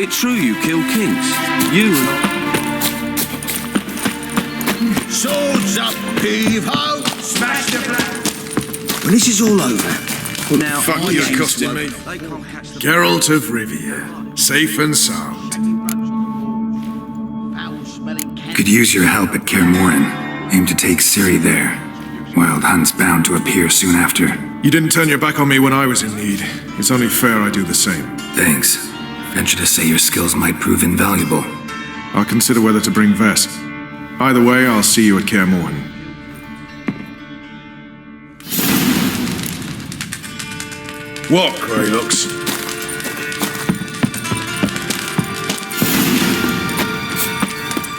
It's true you kill kings. You Swords up, heave-ho! Smash the black! When this is all over... now. Fuck you accosted me. Geralt of Rivia, safe and sound. Could use your help at Kaer Morhen. Aim to take Ciri there. Wild Hunt's bound to appear soon after. You didn't turn your back on me when I was in need. It's only fair I do the same. Thanks. Venture to say your skills might prove invaluable. I'll consider whether to bring Vess. Either way, I'll see you at Kaer Morhen. What, Grey looks?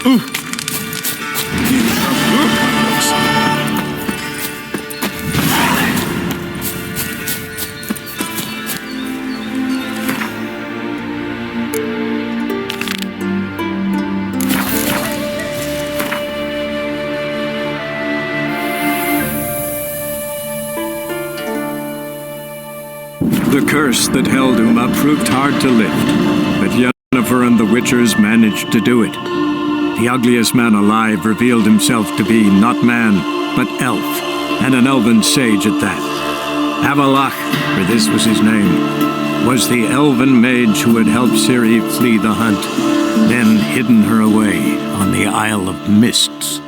Ooh. The curse that held Uma proved hard to lift, but Yennefer and the Witchers managed to do it. The ugliest man alive revealed himself to be not man, but elf, and an elven sage at that. Avalach, for this was his name, was the elven mage who had helped Ciri flee the hunt, then hidden her away on the Isle of Mists.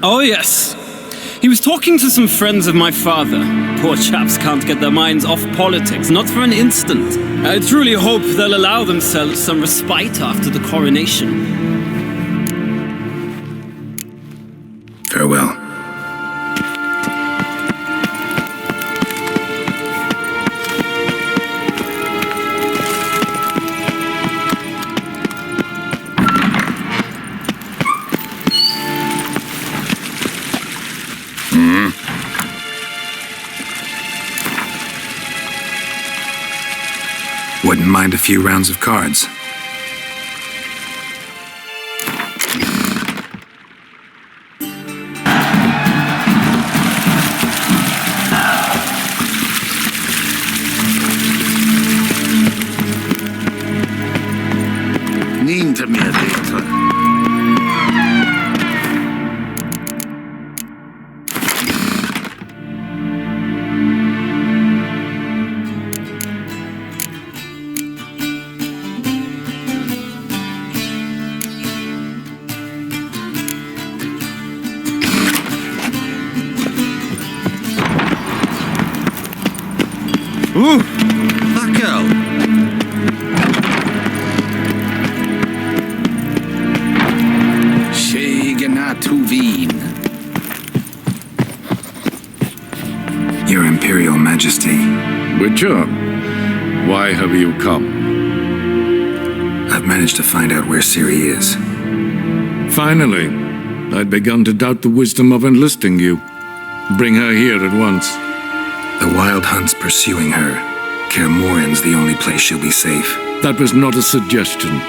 Oh, yes. He was talking to some friends of my father. Poor chaps can't get their minds off politics, not for an instant. I truly hope they'll allow themselves some respite after the coronation. Farewell. Wouldn't mind a few rounds of cards. Niente mehr dentro. Ooh. Fuck out. Your Imperial Majesty. Witcher, why have you come? I've managed to find out where Ciri is. Finally, I'd begun to doubt the wisdom of enlisting you. Bring her here at once. The Wild Hunt's pursuing her. Kaer Morhen's the only place she'll be safe. That was not a suggestion.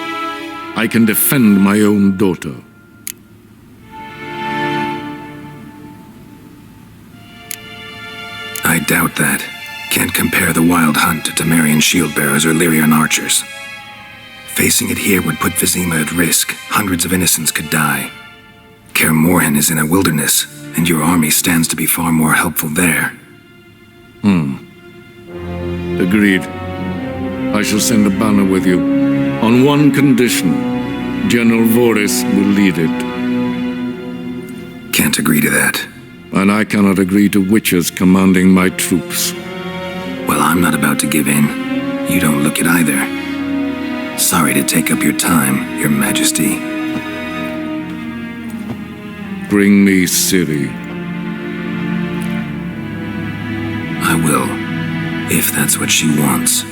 I can defend my own daughter. I doubt that. Can't compare the Wild Hunt to Temerian shield-bearers or Lyrian archers. Facing it here would put Vizima at risk. Hundreds of innocents could die. Kaer Morhen is in a wilderness, and your army stands to be far more helpful there. Agreed. I shall send a banner with you. On one condition. General Voris will lead it. Can't agree to that. And I cannot agree to witches commanding my troops. Well, I'm not about to give in. You don't look it either. Sorry to take up your time, Your Majesty. Bring me Ciri. I will, if that's what she wants.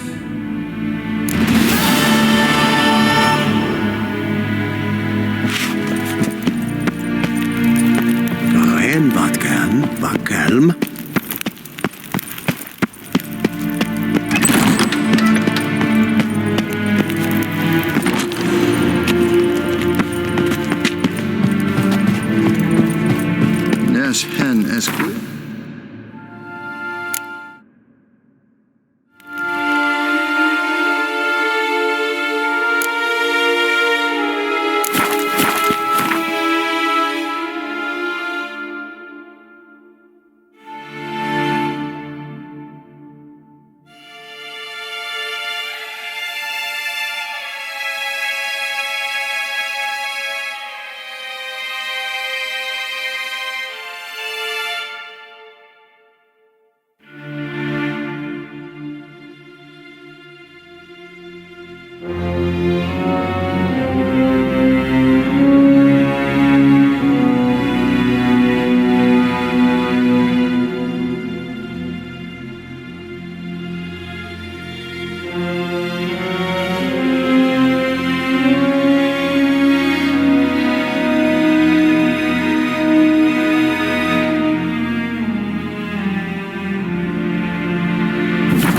Morhen, wat kalm.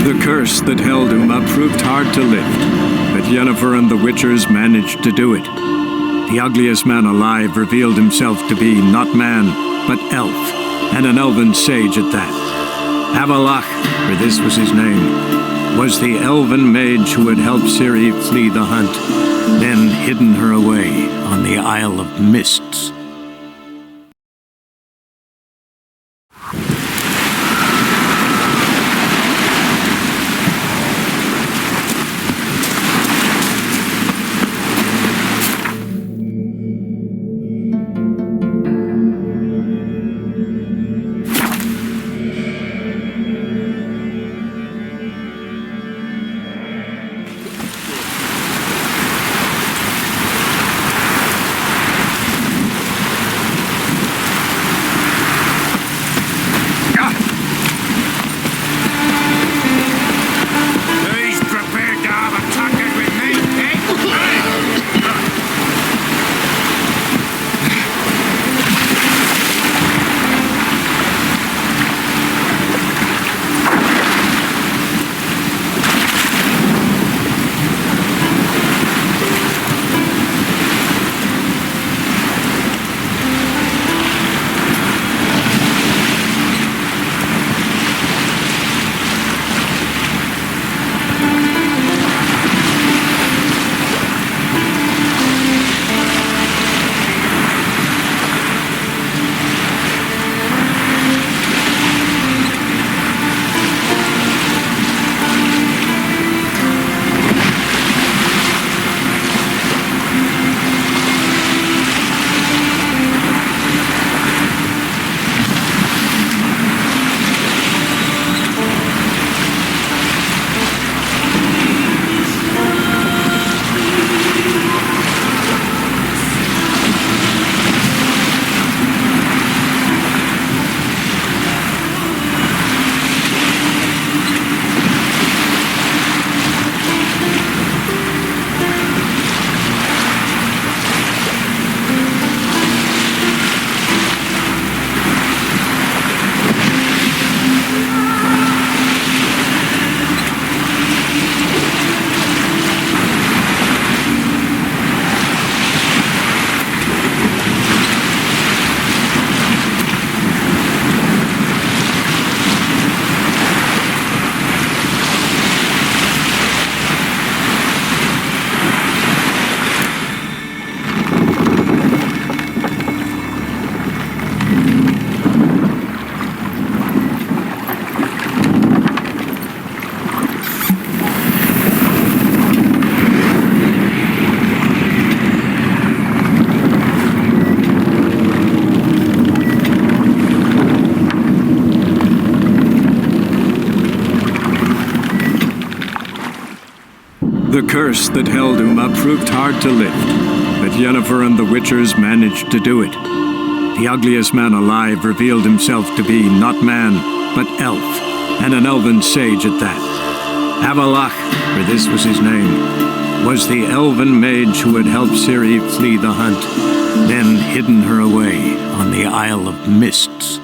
The curse that held Uma proved hard to lift, but Yennefer and the Witchers managed to do it. The ugliest man alive revealed himself to be not man, but elf, and an elven sage at that. Avalach, for this was his name, was the elven mage who had helped Ciri flee the hunt, then hidden her away on the Isle of Mists. The curse that held Uma proved hard to lift, but Yennefer and the Witchers managed to do it. The ugliest man alive revealed himself to be not man, but elf, and an elven sage at that. Avalach, for this was his name, was the elven mage who had helped Ciri flee the hunt, then hidden her away on the Isle of Mists.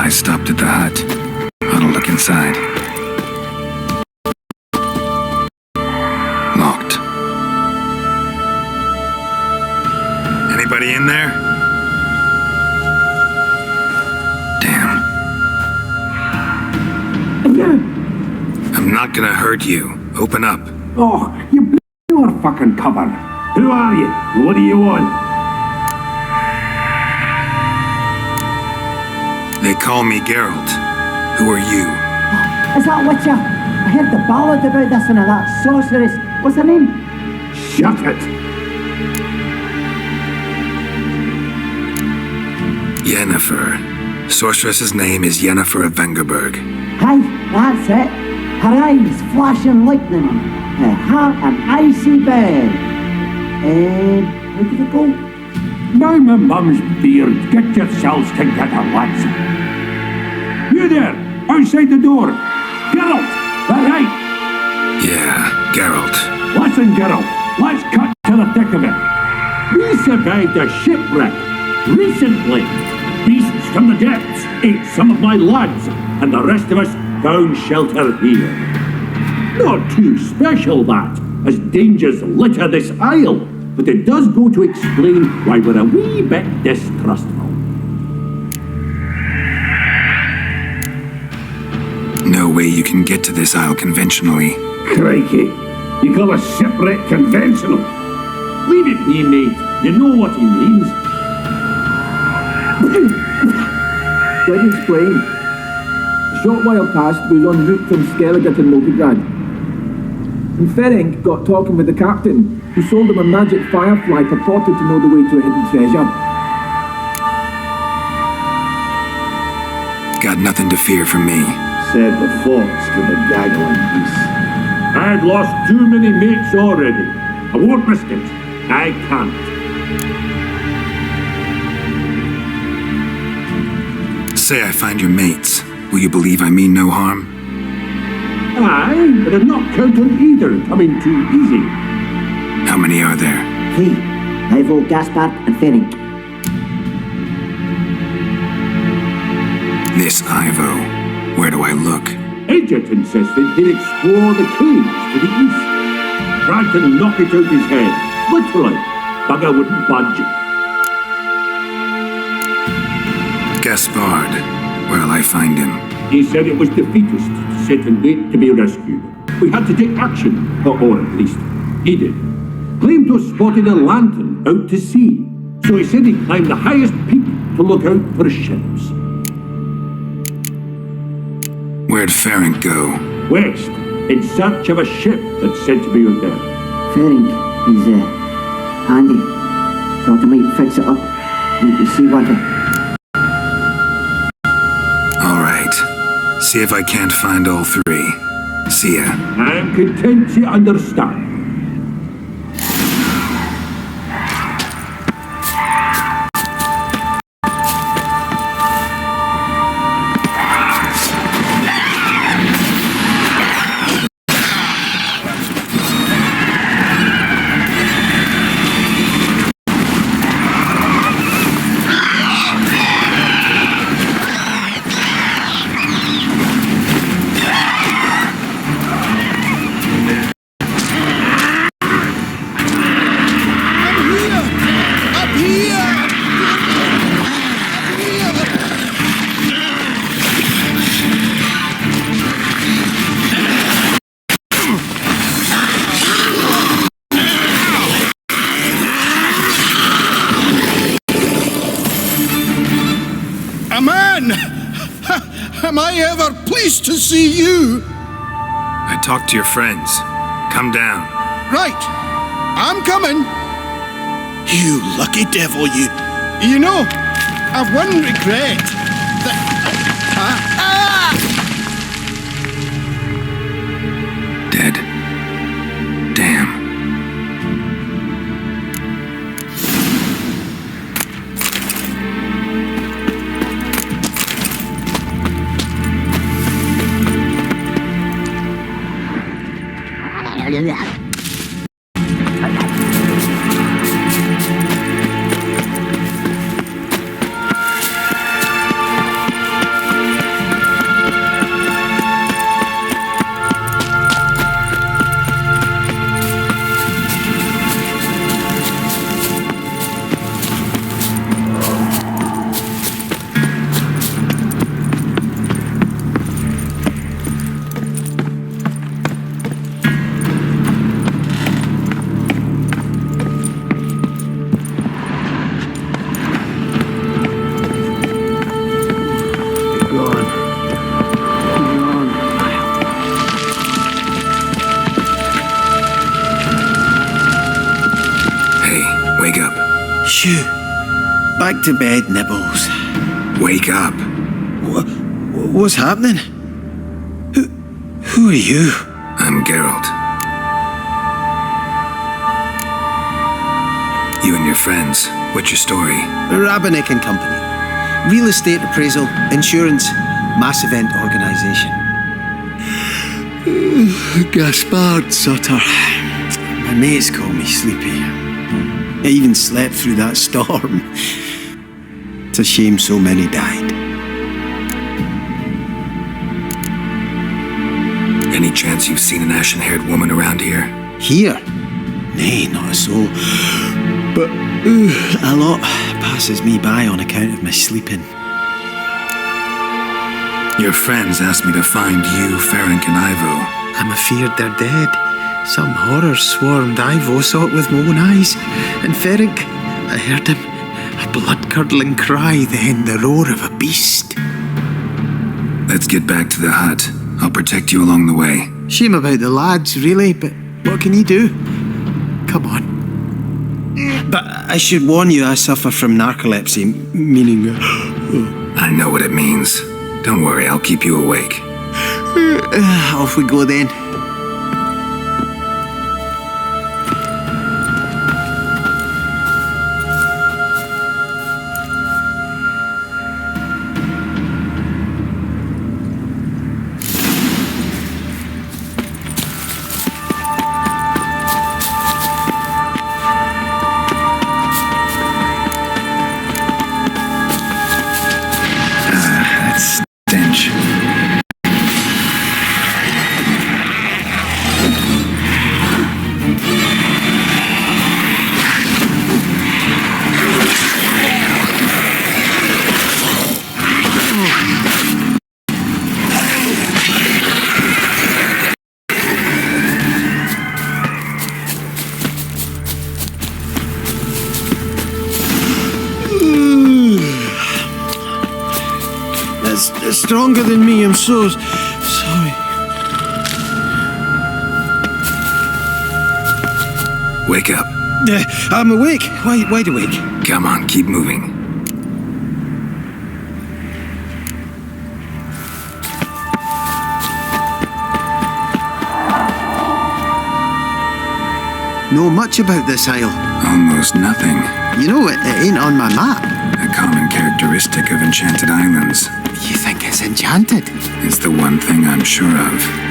I stopped at the hut. Ought to look inside. Locked. Anybody in there? Damn. I'm not gonna hurt you. Open up. Oh, you blew your fucking cover. Who are you? What do you want? They call me Geralt. Who are you? Is that Witcher? I heard the ballad about this and that sorceress. What's her name? Shut it! Yennefer. Sorceress's name is Yennefer of Vengerberg. Aye, that's it. Her eyes flashing lightning. Her heart an icy bed. Where did it go? Now my mum's beard, get yourselves together, lads. You there, outside the door. Geralt, that right? Yeah, Geralt. Listen, Geralt, let's cut to the thick of it. We survived a shipwreck recently. Beasts from the depths ate some of my lads, and the rest of us found shelter here. Not too special, that, as dangers litter this isle, but it does go to explain why we're a wee bit distrustful. No way you can get to this isle conventionally. Crikey, you call a shipwreck conventional? Leave it be, mate. You know what he means. Let me explain. A short while past, we was en route from Skellige to Novigrad. And Ferenc got talking with the captain, who sold him a magic firefly purported to know the way to a hidden treasure. Got nothing to fear from me. Said the fox to the gaggling geese. I've lost too many mates already. I won't risk it. I can't. Say I find your mates. Will you believe I mean no harm? Aye, but I'm not count on either coming too easy. How many are there? Three. Ivo, Gaspard, and Ferenc. This Ivo. Where do I look? Agent insisted he'd explore the caves to the east. Tried to knock it out his head. Literally. Bugger wouldn't budge. Gaspard. Where'll I find him? He said it was defeatist to sit and wait to be rescued. We had to take action, or at least he did. Claimed to have spotted a lantern out to sea, so he said he'd climb the highest peak to look out for ships. Where'd Ferenc go? West, in search of a ship that's said to be out there. Ferenc, he's handy. Thought he might fix it up. Need to see what See if I can't find all three. See ya. I'm content to understand. Am I ever pleased to see you? I talked to your friends. Come down. Right. I'm coming. You lucky devil, you. You know, I've one regret. Dead. Damn. Back to bed, Nibbles. Wake up. What's happening? Who are you? I'm Geralt. You and your friends, what's your story? Rabbinick and Company. Real estate appraisal, insurance, mass event organisation. Gaspard Sutter. My mates call me Sleepy. I even slept through that storm. It's a shame so many died. Any chance you've seen an ashen-haired woman around here? Here? Nay, not a soul. But a lot passes me by on account of my sleeping. Your friends asked me to find you, Ferenc and Ivo. I'm afeard they're dead. Some horror swarmed Ivo, saw it with my own eyes. And Ferenc, I heard him. A blood-curdling cry, then the roar of a beast. Let's get back to the hut. I'll protect you along the way. Shame about the lads, really, but what can you do? Come on. But I should warn you, I suffer from narcolepsy, meaning... I know what it means. Don't worry, I'll keep you awake. Off we go then. It's stronger than me, I'm so sorry. Wake up. I'm awake, wide awake. Come on, keep moving. Know much about this isle? Almost nothing. You know, it ain't on my map. A common characteristic of enchanted islands. You think it's enchanted? It's the one thing I'm sure of.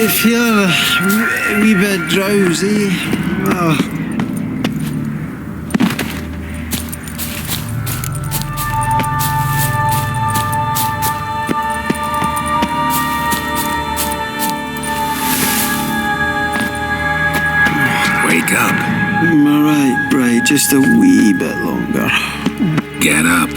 feel a wee bit drowsy. Oh. Wake up. Right, just a wee bit longer. Get up.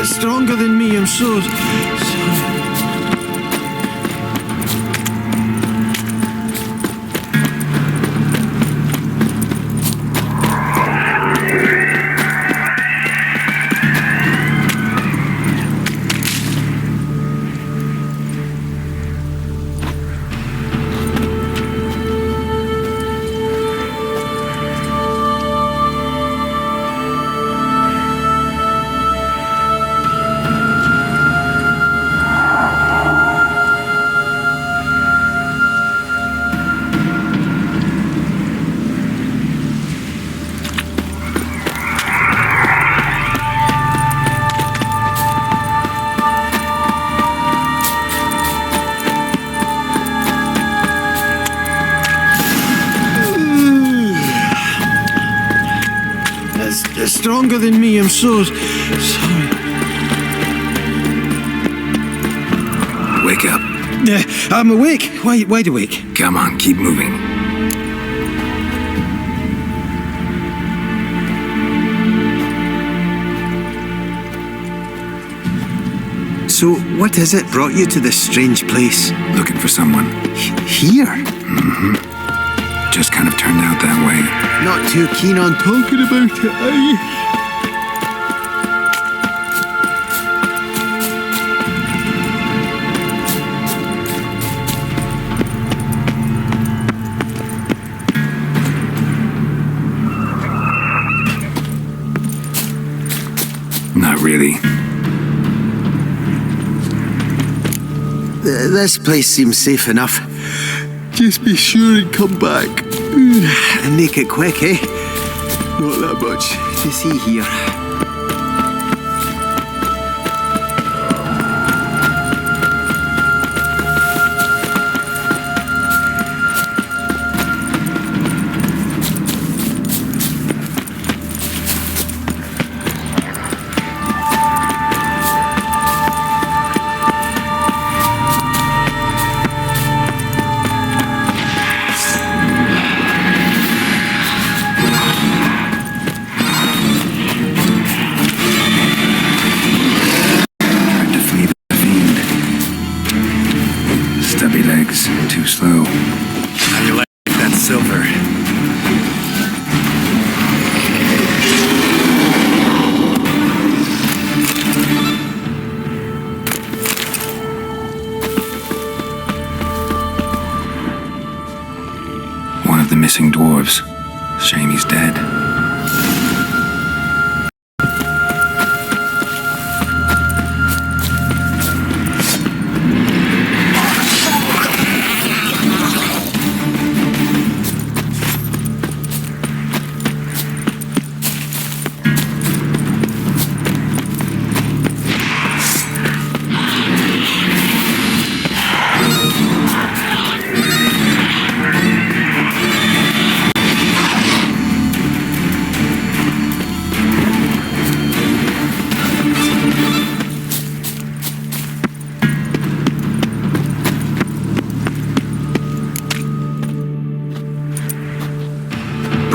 Stronger than me, I'm so... Stronger than me, I'm so sorry. Wake up. I'm awake. Wide awake. Come on, keep moving. So, what is it brought you to this strange place? Looking for someone. Here? Mm-hmm. Just kind of turned out that way. Not too keen on talking about it, eh? Not really. This place seems safe enough. Just be sure and come back. And make it quick, eh? Not that much to see here. Too slow. How you like that silver? One of the missing dwarves. Shame he's dead.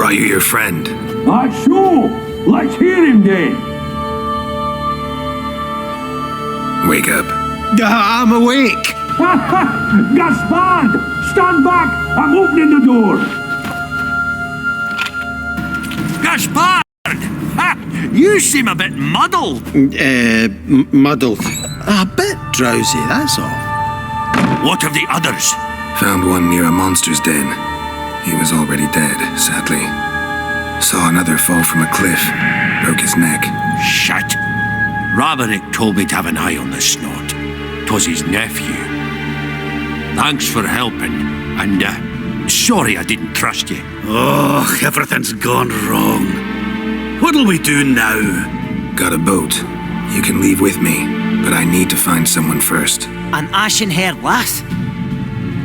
Are you your friend? Sure. Let's hear him then. Wake up. I'm awake. Gaspard! Stand back! I'm opening the door. Gaspard! You seem a bit muddled. Muddled. A bit drowsy, that's all. What of the others? Found one near a monster's den. He was already dead, sadly. Saw another fall from a cliff. Broke his neck. Shit. Roderick told me to have an eye on the snot. 'Twas his nephew. Thanks for helping, and sorry I didn't trust you. Oh, everything's gone wrong. What'll we do now? Got a boat. You can leave with me, but I need to find someone first. An ashen-haired lass?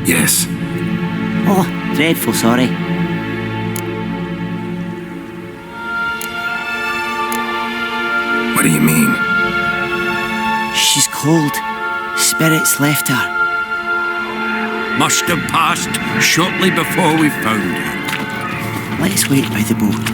Yes. Oh, dreadful sorry. What do you mean? She's cold. Spirits left her. Must have passed shortly before we found her. Let's wait by the boat.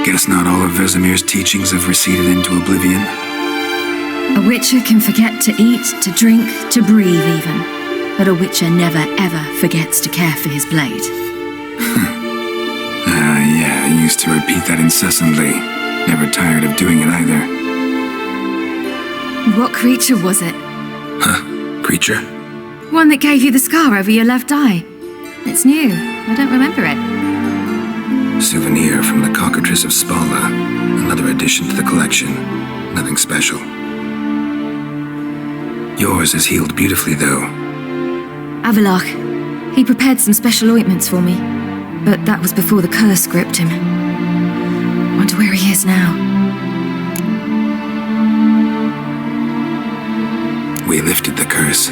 Guess not all of Vesemir's teachings have receded into oblivion. A witcher can forget to eat, to drink, to breathe even. But a witcher never ever forgets to care for his blade. Yeah, I used to repeat that incessantly. Never tired of doing it either. What creature was it? Huh? Creature? One that gave you the scar over your left eye. It's new. I don't remember it. Souvenir from the cockatrice of Spala. Another addition to the collection. Nothing special. Yours is healed beautifully, though. Avalach. He prepared some special ointments for me. But that was before the curse gripped him. Wonder where he is now. We lifted the curse.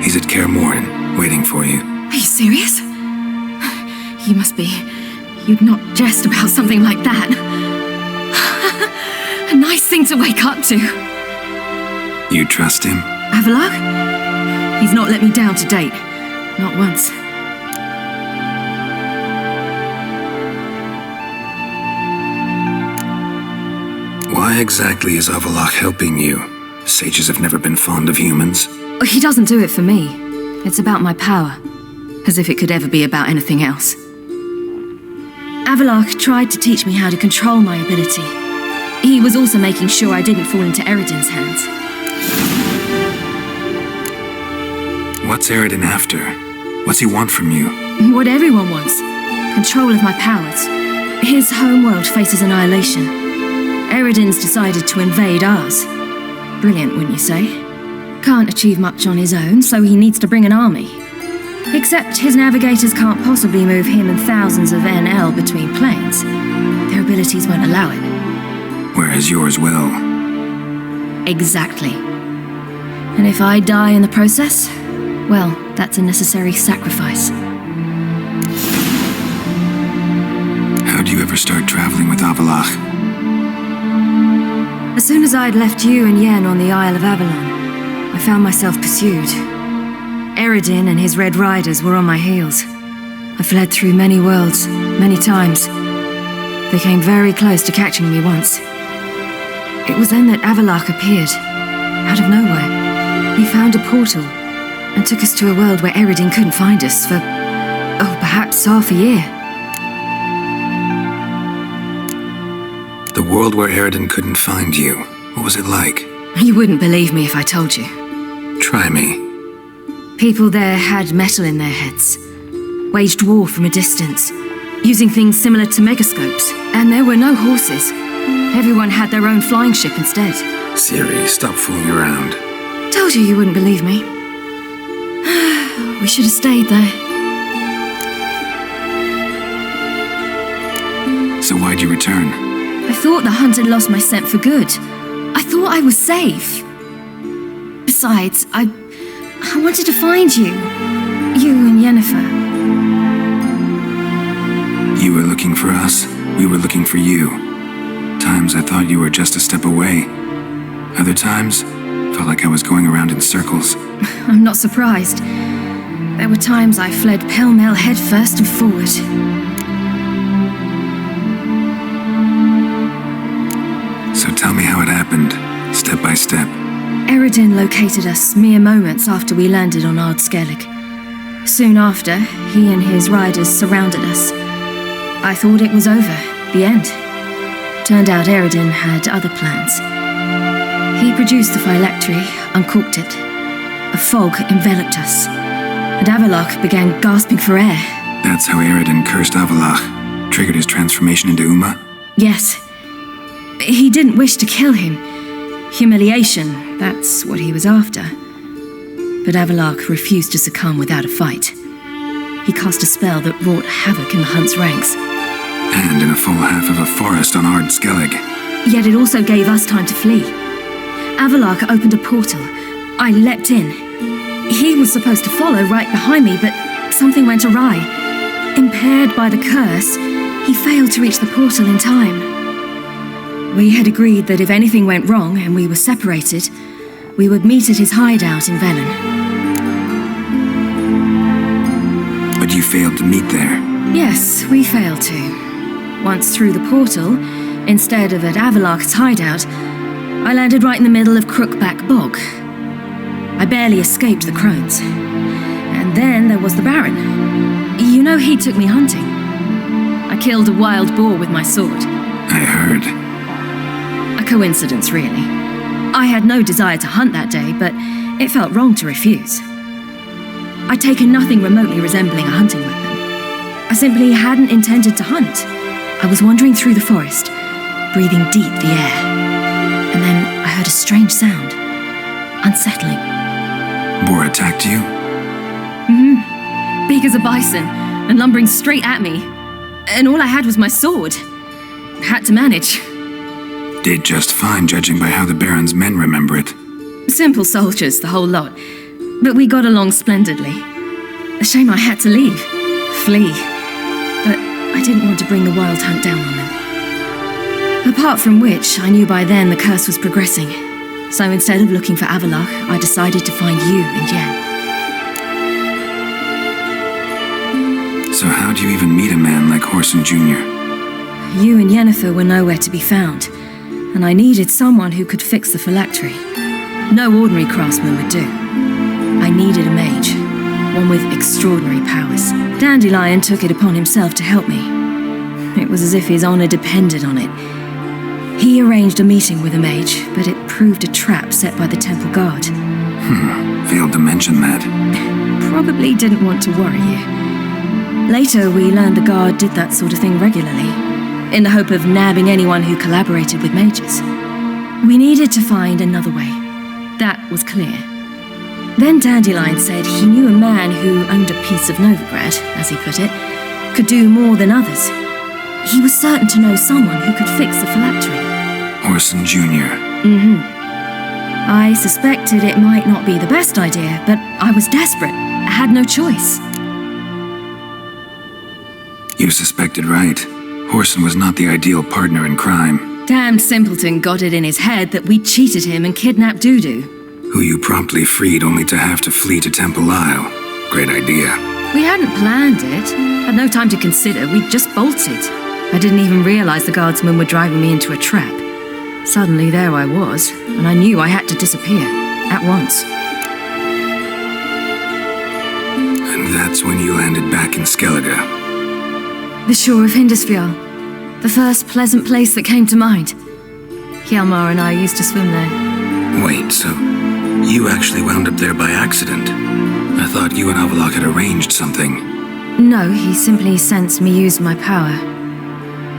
He's at Kaer Morhen, waiting for you. Are you serious? You must be. You'd not jest about something like that. A nice thing to wake up to. You trust him? Avalach? He's not let me down to date. Not once. Why exactly is Avallac'h helping you? Sages have never been fond of humans. He doesn't do it for me. It's about my power. As if it could ever be about anything else. Avallac'h tried to teach me how to control my ability. He was also making sure I didn't fall into Eredin's hands. What's Eredin after? What's he want from you? What everyone wants. Control of my powers. His homeworld faces annihilation. Eredin's decided to invade ours. Brilliant, wouldn't you say? Can't achieve much on his own, so he needs to bring an army. Except his navigators can't possibly move him and thousands of NL between planes. Their abilities won't allow it. Whereas yours will. Exactly. And if I die in the process, well, that's a necessary sacrifice. How'd you ever start traveling with Avallac'h? As soon as I'd left you and Yen on the Isle of Avalon, I found myself pursued. Eredin and his Red Riders were on my heels. I fled through many worlds, many times. They came very close to catching me once. It was then that Avallac'h appeared, out of nowhere. He found a portal and took us to a world where Eredin couldn't find us for, perhaps half a year. The world where Eredin couldn't find you, what was it like? You wouldn't believe me if I told you. Try me. People there had metal in their heads, waged war from a distance, using things similar to megascopes, and there were no horses. Everyone had their own flying ship instead. Ciri, stop fooling around. Told you wouldn't believe me. We should have stayed there. So why'd you return? I thought the hunt had lost my scent for good. I thought I was safe. Besides, I wanted to find you. You and Yennefer. You were looking for us. We were looking for you. Times I thought you were just a step away. Other times, felt like I was going around in circles. I'm not surprised. There were times I fled pell-mell head first and forward. So tell me how it happened, step by step. Eredin located us mere moments after we landed on Ard Skellig. Soon after, he and his riders surrounded us. I thought it was over, the end. Turned out Eredin had other plans. He produced the phylactery, uncorked it. A fog enveloped us, and Avallac'h began gasping for air. That's how Eredin cursed Avallac'h, triggered his transformation into Uma? Yes. He didn't wish to kill him. Humiliation, that's what he was after. But Avallac'h refused to succumb without a fight. He cast a spell that wrought havoc in the hunt's ranks. And in a full half of a forest on Ard Skellig. Yet it also gave us time to flee. Avallac'h opened a portal. I leapt in. He was supposed to follow right behind me, but something went awry. Impaired by the curse, he failed to reach the portal in time. We had agreed that if anything went wrong and we were separated, we would meet at his hideout in Velen. But you failed to meet there. Yes, we failed to. Once through the portal, instead of at Avallac'h's hideout, I landed right in the middle of Crookback Bog. I barely escaped the crones. And then there was the Baron. You know, he took me hunting. I killed a wild boar with my sword. I heard. A coincidence, really. I had no desire to hunt that day, but it felt wrong to refuse. I'd taken nothing remotely resembling a hunting weapon. I simply hadn't intended to hunt. I was wandering through the forest, breathing deep the air. And then I heard a strange sound. Unsettling. Boar attacked you? Mm-hmm. Big as a bison, and lumbering straight at me. And all I had was my sword. Had to manage. Did just fine, judging by how the Baron's men remember it. Simple soldiers, the whole lot. But we got along splendidly. A shame I had to leave. Flee. But I didn't want to bring the wild hunt down on them. Apart from which, I knew by then the curse was progressing. So instead of looking for Avallac'h, I decided to find you and Yen. So how'd you even meet a man like Whoreson Jr.? You and Yennefer were nowhere to be found. and I needed someone who could fix the phylactery. No ordinary craftsman would do. I needed a mage, one with extraordinary powers. Dandelion took it upon himself to help me. It was as if his honor depended on it. He arranged a meeting with a mage, but it proved a trap set by the temple guard. Failed to mention that. Probably didn't want to worry you. Later, we learned the guard did that sort of thing regularly, in the hope of nabbing anyone who collaborated with mages. We needed to find another way. That was clear. Then Dandelion said he knew a man who owned a piece of Novigrad, as he put it, could do more than others. He was certain to know someone who could fix the phylactery. Orson Jr. I suspected it might not be the best idea, but I was desperate. I had no choice. You suspected right. Orson was not the ideal partner in crime. Damned simpleton got it in his head that we'd cheated him and kidnapped Dudu. Who you promptly freed only to have to flee to Temple Isle. Great idea. We hadn't planned it. Had no time to consider. We just bolted. I didn't even realize the guardsmen were driving me into a trap. Suddenly there I was, and I knew I had to disappear. At once. And that's when you landed back in Skellige. The shore of Hindisfjall. The first pleasant place that came to mind. Hjalmar and I used to swim there. Wait, so you actually wound up there by accident? I thought you and Avalok had arranged something. No, he simply sensed me use my power.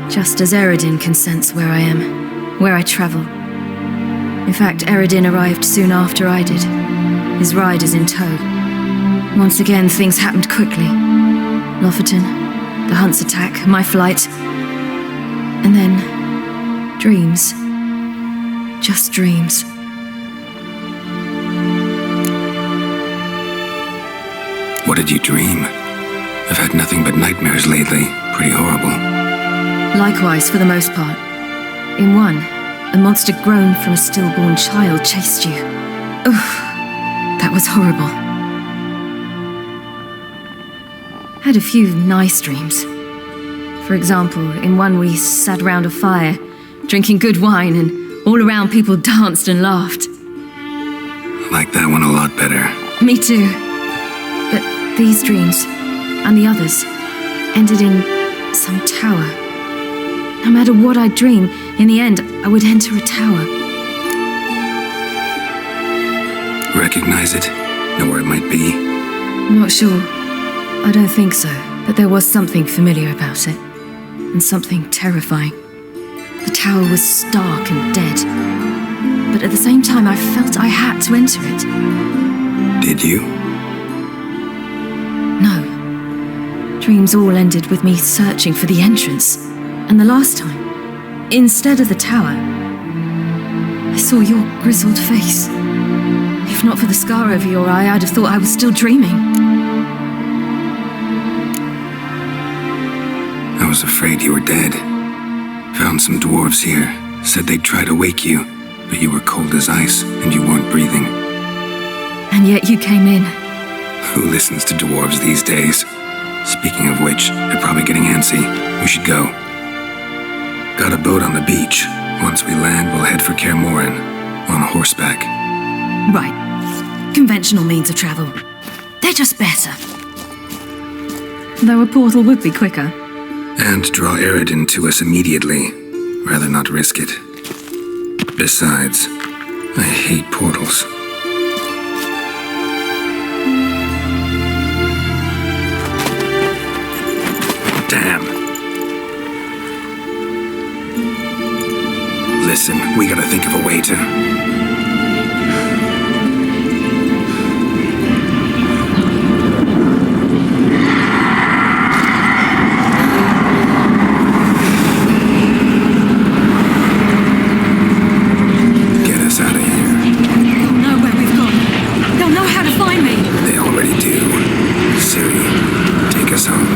Just as Eredin can sense where I am, where I travel. In fact, Eredin arrived soon after I did, his riders in tow. Once again, things happened quickly. Lofoten, the hunt's attack, my flight, and then dreams. Just dreams. What did you dream? I've had nothing but nightmares lately. Pretty horrible. Likewise, for the most part. In one, a monster grown from a stillborn child chased you. Ugh, that was horrible. Had a few nice dreams. For example, in one we sat around a fire, drinking good wine, and all around people danced and laughed. Like that one a lot better. Me too. But these dreams, and the others, ended in some tower. No matter what I dream, in the end, I would enter a tower. Recognize it? Know where it might be? Not sure. I don't think so, but there was something familiar about it. And something terrifying. The tower was stark and dead. But at the same time, I felt I had to enter it. Did you? No. Dreams all ended with me searching for the entrance. And the last time, instead of the tower, I saw your grizzled face. If not for the scar over your eye, I'd have thought I was still dreaming. I was afraid you were dead. Found some dwarves here. Said they'd try to wake you, but you were cold as ice and you weren't breathing. And yet you came in. Who listens to dwarves these days? Speaking of which, they're probably getting antsy. We should go. Got a boat on the beach. Once we land, we'll head for Kaer Morhen. On horseback. Right. Conventional means of travel. They're just better. Though a portal would be quicker. And draw Eredin to us immediately. Rather not risk it. Besides, I hate portals. Damn. Listen, we gotta think of a way to... Ciri, take us home.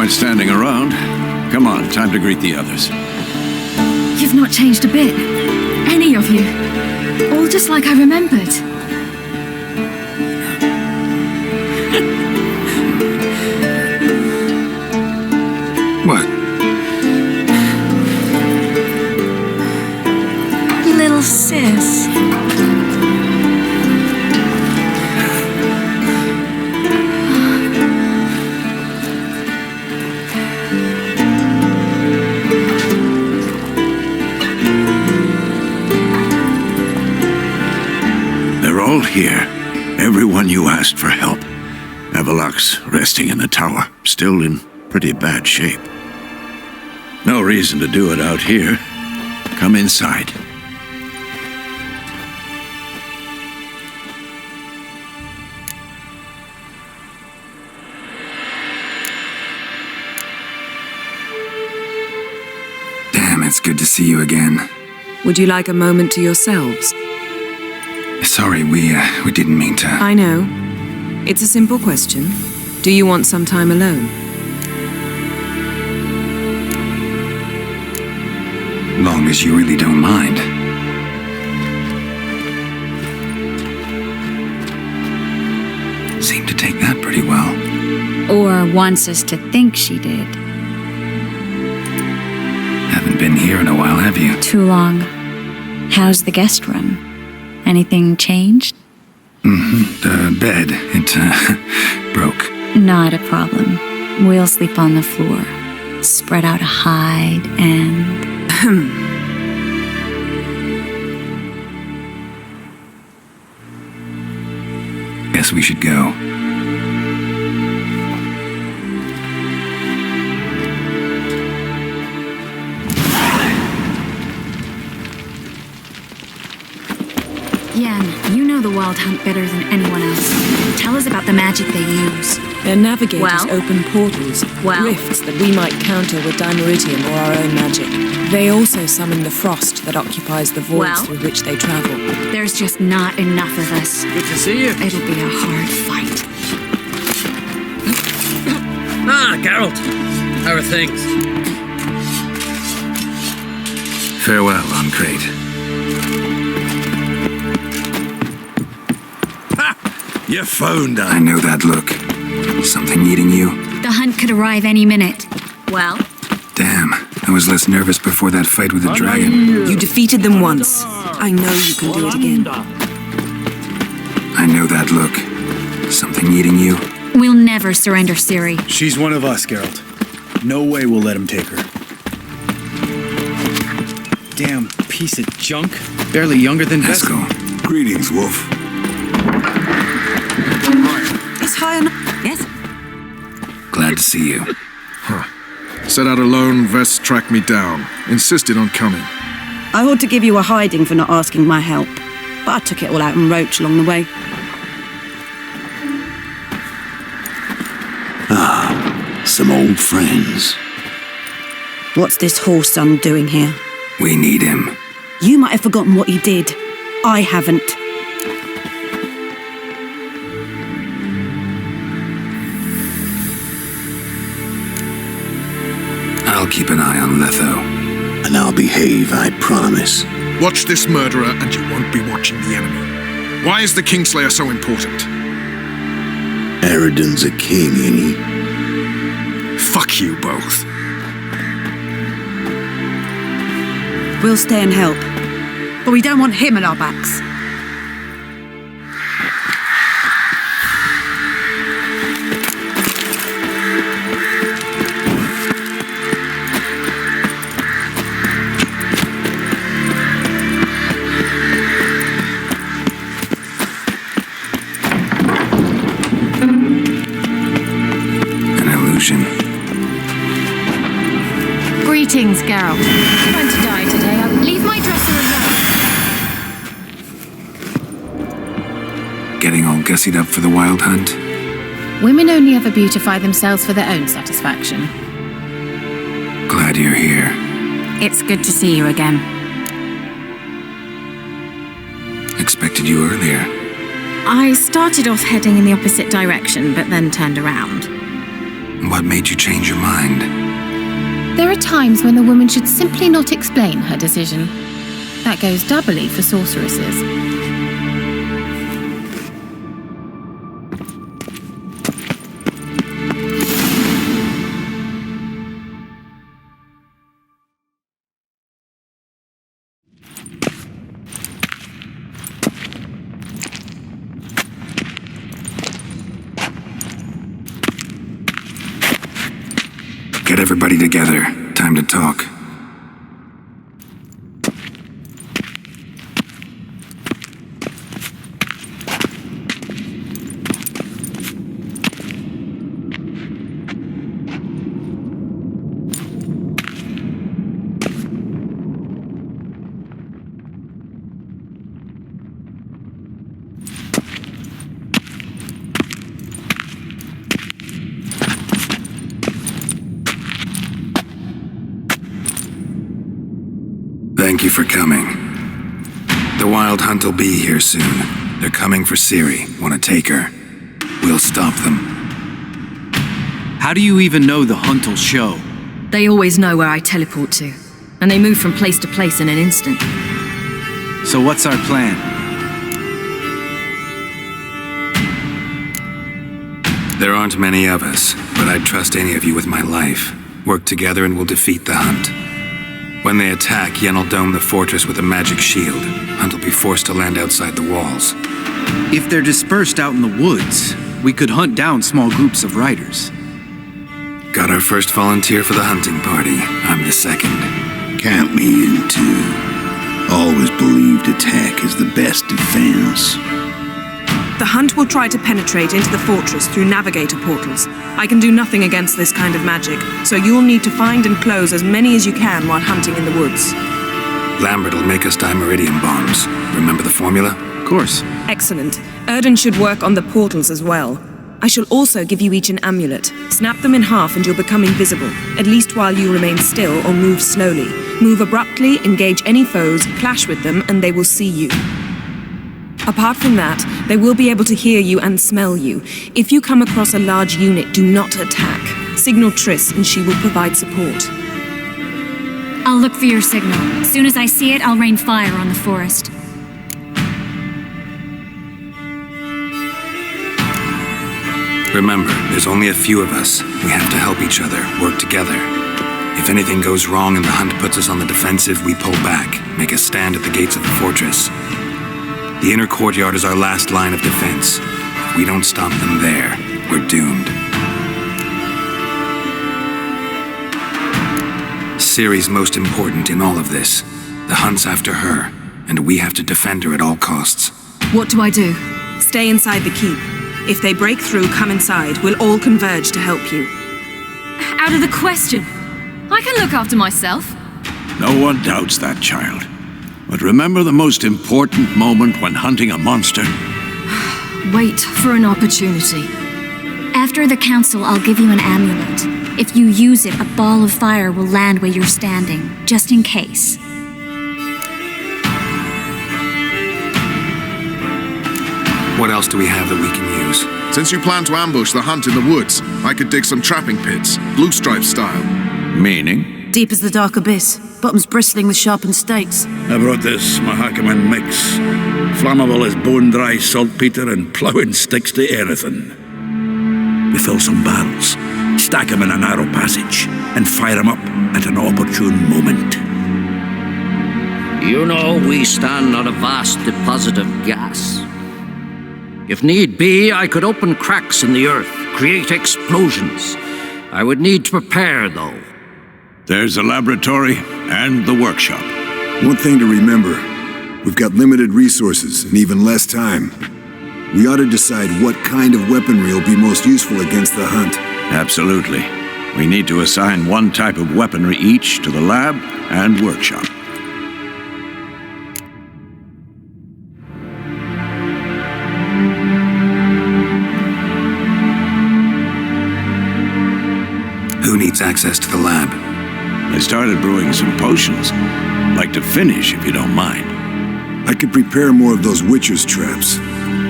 point standing around. Come on, time to greet the others. You've not changed a bit. Any of you. All just like I remembered. What? Little sis. They're all here. Everyone you asked for help. Avalok's resting in the tower, still in pretty bad shape. No reason to do it out here. Come inside. Damn, it's good to see you again. Would you like a moment to yourselves? Sorry, we didn't mean to. I know. It's a simple question. Do you want some time alone? Long as you really don't mind. Seemed to take that pretty well. Or wants us to think she did. Haven't been here in a while, have you? Too long. How's the guest room? Anything changed? The bed, it broke. Not a problem. We'll sleep on the floor. Spread out a hide and... Guess we should go. Yen, you know the Wild Hunt better than anyone else. Tell us about the magic they use. Their navigators Well? open portals, Well? rifts that we might counter with dimeridium or our own magic. They also summon the frost that occupies the voids Well? through which they travel. There's just not enough of us. Good to see you. It'll be a hard fight. Geralt. How are things? Farewell, Ancrate. You phoned I know that look. Something eating you? The hunt could arrive any minute. Well? Damn, I was less nervous before that fight with the dragon. You defeated them once. I know you can do it again. I know that look. Something eating you? We'll never surrender Ciri. She's one of us, Geralt. No way we'll let him take her. Damn piece of junk. Barely younger than Esco. Greetings, Wolf. It's high enough. Yes? Glad to see you. Set out alone, Vest tracked me down. Insisted on coming. I ought to give you a hiding for not asking my help, but I took it all out in Roach along the way. Some old friends. What's this horse son doing here? We need him. You might have forgotten what he did. I haven't. I'll keep an eye on Letho. And I'll behave, I promise. Watch this murderer and you won't be watching the enemy. Why is the Kingslayer so important? Eridan's a king, ain't he? Fuck you both. We'll stay and help, but we don't want him at our backs. Greetings, Geralt. I'm going to die today. I'll leave my dresser alone. Getting all gussied up for the Wild Hunt? Women only ever beautify themselves for their own satisfaction. Glad you're here. It's good to see you again. Expected you earlier. I started off heading in the opposite direction, but then turned around. What made you change your mind? There are times when the woman should simply not explain her decision. That goes doubly for sorceresses. Get everybody together. Time to talk. Thank you for coming. The Wild Hunt will be here soon. They're coming for Ciri. Want to take her? We'll stop them. How do you even know the hunt will show? They always know where I teleport to, and they move from place to place in an instant. So what's our plan? There aren't many of us, but I'd trust any of you with my life. Work together and we'll defeat the Hunt. When they attack, Yen will dome the fortress with a magic shield. Hunt will be forced to land outside the walls. If they're dispersed out in the woods, we could hunt down small groups of riders. Got our first volunteer for the hunting party. I'm the second. Count me in too. Always believed attack is the best defense. The Hunt will try to penetrate into the fortress through navigator portals. I can do nothing against this kind of magic, so you'll need to find and close as many as you can while hunting in the woods. Lambert will make us dimeridium bombs. Remember the formula? Of course. Excellent. Erden should work on the portals as well. I shall also give you each an amulet. Snap them in half and you'll become invisible, at least while you remain still or move slowly. Move abruptly, engage any foes, clash with them, and they will see you. Apart from that, they will be able to hear you and smell you. If you come across a large unit, do not attack. Signal Triss and she will provide support. I'll look for your signal. As soon as I see it, I'll rain fire on the forest. Remember, there's only a few of us. We have to help each other, work together. If anything goes wrong and the Hunt puts us on the defensive, we pull back, make a stand at the gates of the fortress. The inner courtyard is our last line of defense. If we don't stop them there, we're doomed. Ciri's most important in all of this. The Hunt's after her, and we have to defend her at all costs. What do I do? Stay inside the keep. If they break through, come inside. We'll all converge to help you. Out of the question. I can look after myself. No one doubts that, child. But remember the most important moment when hunting a monster? Wait for an opportunity. After the council, I'll give you an amulet. If you use it, a ball of fire will land where you're standing, just in case. What else do we have that we can use? Since you plan to ambush the Hunt in the woods, I could dig some trapping pits, blue stripe style. Meaning? Deep as the dark abyss, bottoms bristling with sharpened stakes. I brought this Mahakaman mix. Flammable as bone-dry saltpeter and ploughing sticks to anything. We fill some barrels, stack them in a narrow passage, and fire them up at an opportune moment. You know, we stand on a vast deposit of gas. If need be, I could open cracks in the earth, create explosions. I would need to prepare, though. There's the laboratory and the workshop. One thing to remember, we've got limited resources and even less time. We ought to decide what kind of weaponry will be most useful against the Hunt. Absolutely. We need to assign one type of weaponry each to the lab and workshop. Who needs access to the lab? I started brewing some potions. Like to finish, if you don't mind. I could prepare more of those Witcher's traps,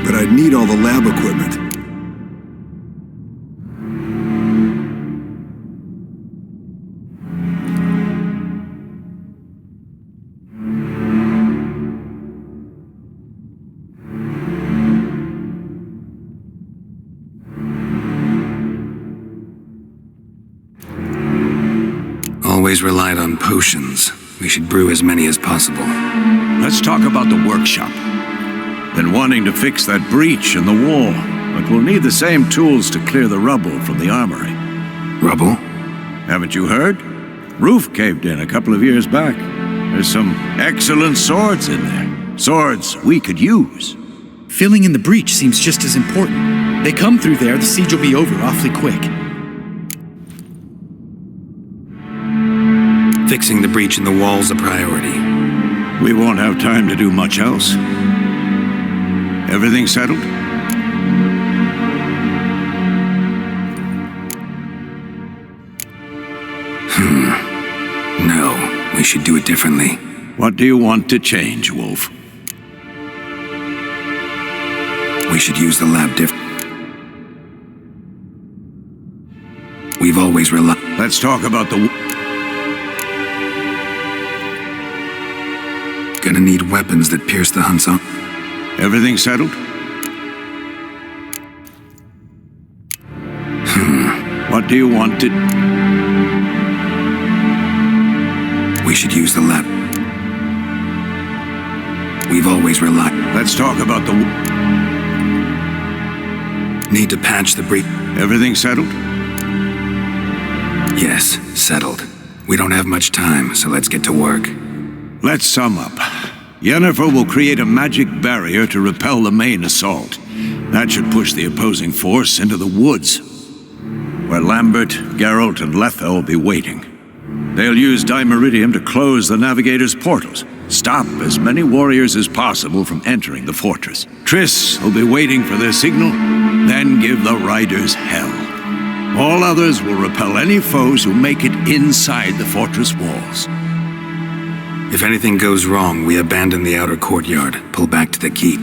but I'd need all the lab equipment. always relied on potions. We should brew as many as possible. Let's talk about the workshop. Been wanting to fix that breach in the wall, but we'll need the same tools to clear the rubble from the armory. Rubble? Haven't you heard? Roof caved in a couple of years back. There's some excellent swords in there. Swords we could use. Filling in the breach seems just as important. They come through there, the siege will be over awfully quick. Fixing the breach in the wall's a priority. We won't have time to do much else. Everything settled? No, we should do it differently. What do you want to change, Wolf? We should use the lab We've always relied... Let's talk about the... Gonna need weapons that pierce the hunt's arm. Everything settled? What do you want to... We should use the lab. We've always relied... Let's talk about the... Need to patch the breach. Everything settled? Yes, settled. We don't have much time, so let's get to work. Let's sum up. Yennefer will create a magic barrier to repel the main assault. That should push the opposing force into the woods, where Lambert, Geralt, and Letha will be waiting. They'll use Dimeridium to close the navigator's portals, stop as many warriors as possible from entering the fortress. Triss will be waiting for their signal, then give the riders hell. All others will repel any foes who make it inside the fortress walls. If anything goes wrong, we abandon the outer courtyard, pull back to the keep.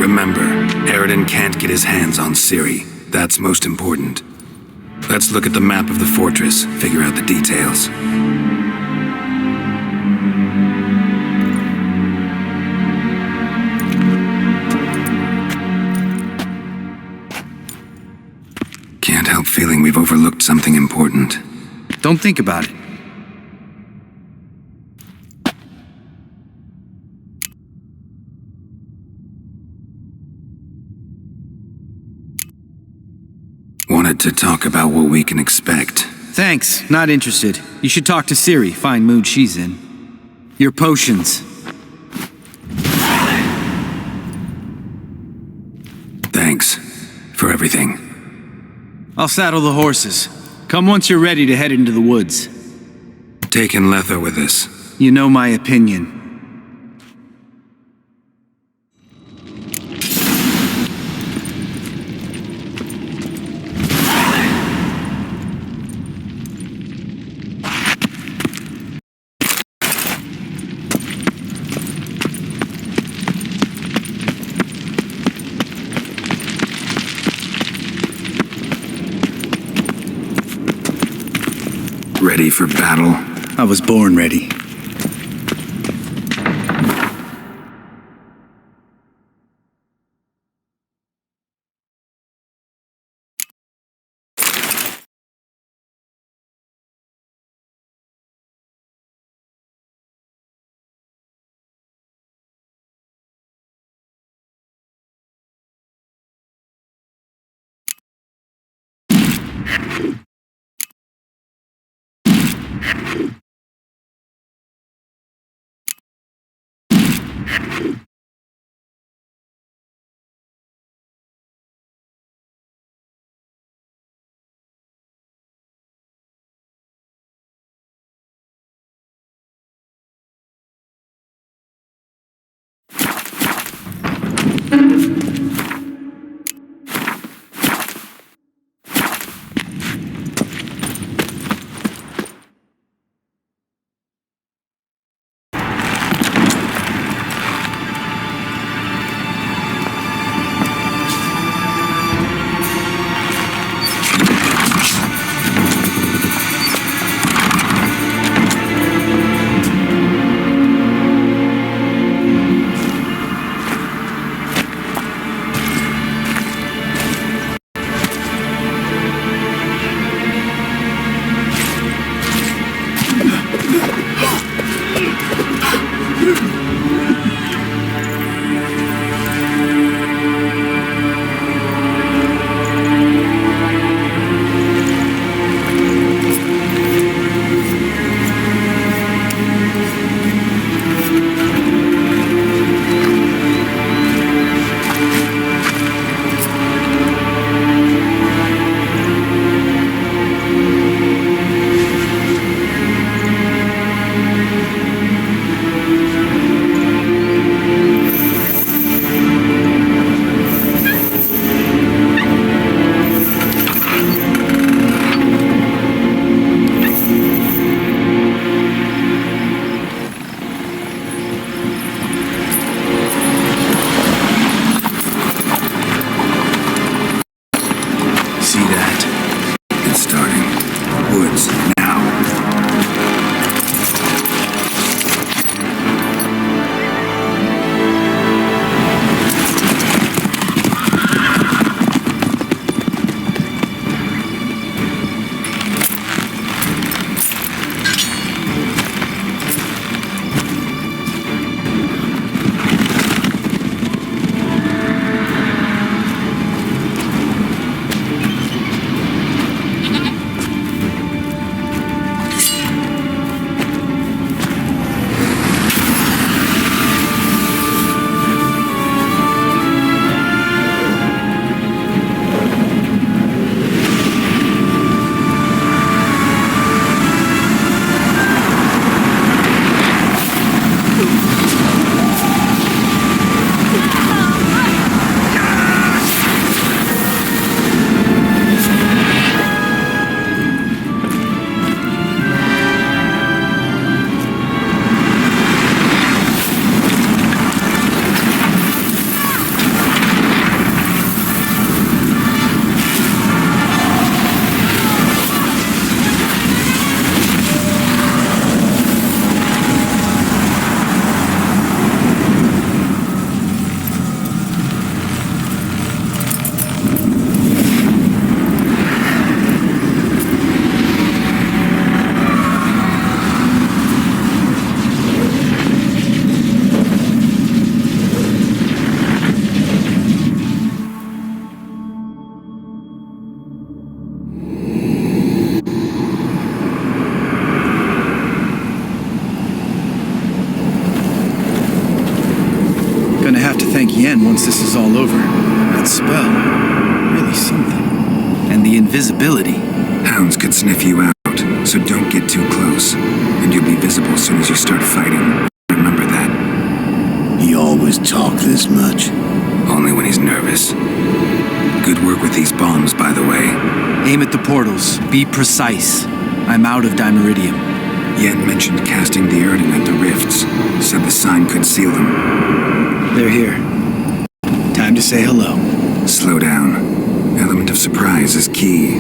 Remember, Eredin can't get his hands on Ciri. That's most important. Let's look at the map of the fortress, figure out the details. Can't help feeling we've overlooked something important. Don't think about it. Wanted to talk about what we can expect. Thanks, not interested. You should talk to Ciri, fine mood she's in. Your potions. Thanks for everything. I'll saddle the horses. Come once you're ready to head into the woods. Taking Letha with us. You know my opinion. Ready for battle? I was born ready. thank Yen once this is all over. That spell, really something. And the invisibility. Hounds could sniff you out, so don't get too close. And you'll be visible as soon as you start fighting. Remember that. He always talk this much. Only when he's nervous. Good work with these bombs, by the way. Aim at the portals. Be precise. I'm out of Dimeridium. Yen mentioned casting the Erden at the rifts. Said the sign could seal them. They're here. Time to say hello. Slow down. Element of surprise is key.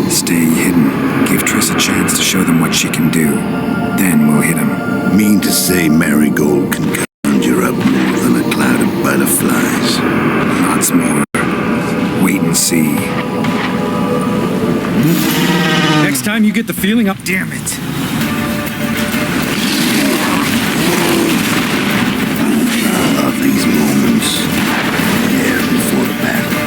Stay hidden. Give Triss a chance to show them what she can do. Then we'll hit him. Mean to say Marigold can conjure up more than a cloud of butterflies. Lots more. Wait and see. Next time you get the feeling up. Damn it.